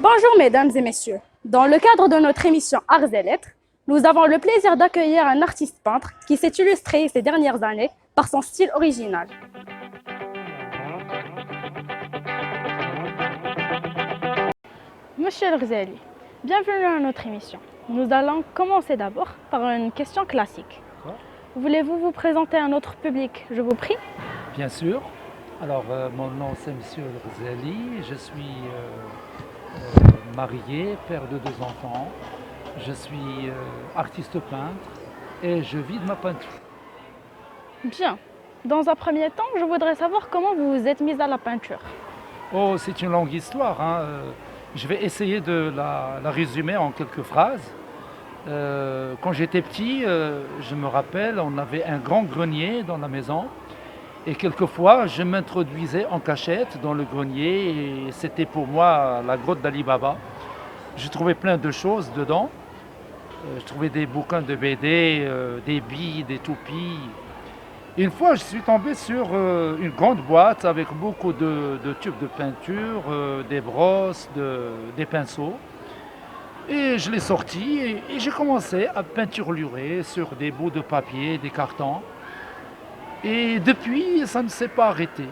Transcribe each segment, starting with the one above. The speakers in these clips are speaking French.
Bonjour mesdames et messieurs. Dans le cadre de notre émission Arts et Lettres, nous avons le plaisir d'accueillir un artiste peintre qui s'est illustré ces dernières années par son style original. Monsieur El Ghazali, bienvenue à notre émission. Nous allons commencer d'abord par une question classique. Voulez-vous vous présenter à notre public, je vous prie? Bien sûr. Alors, mon nom c'est Monsieur El Ghazali. Je suis marié, père de 2 enfants. Je suis artiste peintre et je vis de ma peinture. Bien. Dans un premier temps, je voudrais savoir comment vous vous êtes mise à la peinture. Oh, c'est une longue histoire, hein. Je vais essayer de la résumer en quelques phrases. Quand j'étais petit, je me rappelle, on avait un grand grenier dans la maison. Et quelquefois, je m'introduisais en cachette dans le grenier et c'était pour moi la grotte d'Ali Baba. Je trouvais plein de choses dedans. Je trouvais des bouquins de BD, des billes, des toupies. Une fois, je suis tombé sur une grande boîte avec beaucoup de tubes de peinture, des brosses, des pinceaux. Et je l'ai sorti et j'ai commencé à peinturlurer sur des bouts de papier, des cartons. Et depuis, ça ne s'est pas arrêté.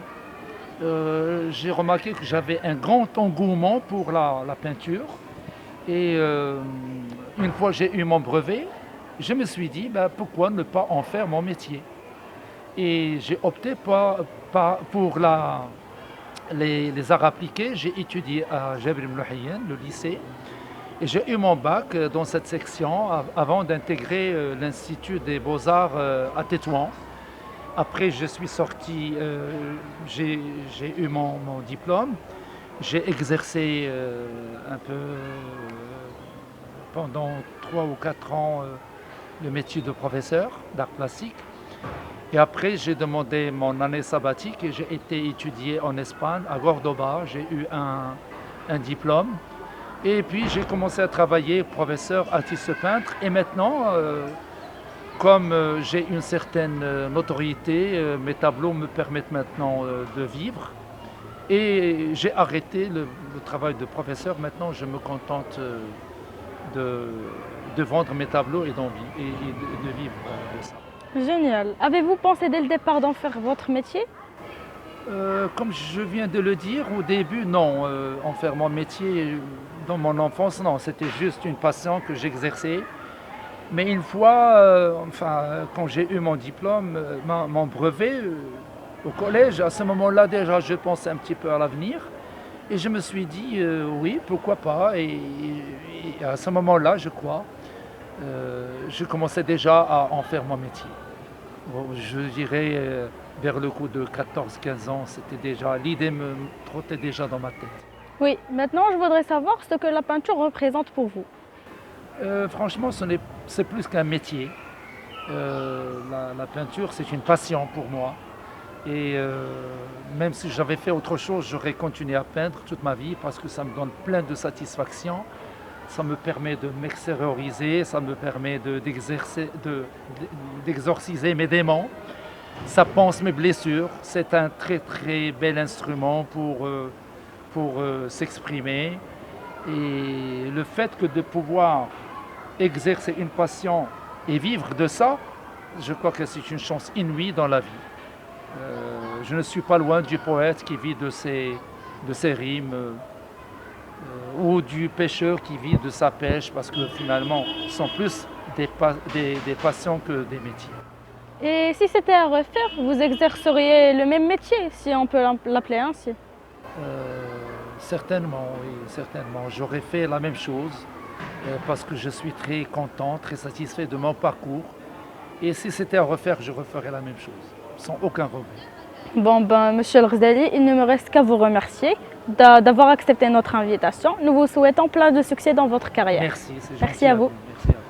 J'ai remarqué que j'avais un grand engouement pour la peinture. Et une fois j'ai eu mon brevet, je me suis dit pourquoi ne pas en faire mon métier. Et j'ai opté pour les arts appliqués. J'ai étudié à Jabir Mlouhiyane, le lycée. Et j'ai eu mon bac dans cette section avant d'intégrer l'Institut des Beaux-Arts à Tétouan. Après, je suis sorti, j'ai eu mon diplôme. J'ai exercé un peu pendant 3 ou 4 ans le métier de professeur d'art plastique. Et après, j'ai demandé mon année sabbatique et j'ai été étudié en Espagne, à Cordoba. J'ai eu un diplôme. Et puis, j'ai commencé à travailler professeur, artiste peintre. Et maintenant, comme j'ai une certaine notoriété, mes tableaux me permettent maintenant de vivre. Et j'ai arrêté le travail de professeur. Maintenant, je me contente de vendre mes tableaux et de vivre de ça. Génial. Avez-vous pensé dès le départ d'en faire votre métier? Comme je viens de le dire au début, non. En faire mon métier dans mon enfance, non. C'était juste une passion que j'exerçais. Mais une fois, quand j'ai eu mon diplôme, mon brevet au collège, à ce moment-là déjà, je pensais un petit peu à l'avenir. Et je me suis dit, oui, pourquoi pas. Et à ce moment-là, je crois, je commençais déjà à en faire mon métier. Bon, je dirais vers le coup de 14-15 ans, l'idée me trottait déjà dans ma tête. Oui, maintenant je voudrais savoir ce que la peinture représente pour vous. Franchement, c'est plus qu'un métier. La peinture, c'est une passion pour moi. Et même si j'avais fait autre chose, j'aurais continué à peindre toute ma vie parce que ça me donne plein de satisfaction. Ça me permet de m'extérioriser, ça me permet d'exorciser mes démons. Ça panse mes blessures. C'est un très très bel instrument pour s'exprimer. Et le fait que de pouvoir exercer une passion et vivre de ça, je crois que c'est une chance inouïe dans la vie. Je ne suis pas loin du poète qui vit de ses rimes ou du pêcheur qui vit de sa pêche parce que finalement, ce sont plus des passions que des métiers. Et si c'était à refaire, vous exerceriez le même métier, si on peut l'appeler ainsi? Certainement, oui, certainement. J'aurais fait la même chose parce que je suis très content, très satisfait de mon parcours. Et si c'était à refaire, je referais la même chose, sans aucun regret. Bon, Monsieur El Ghazali, il ne me reste qu'à vous remercier d'avoir accepté notre invitation. Nous vous souhaitons plein de succès dans votre carrière. Merci, c'est gentil. Merci à vous. Merci à vous.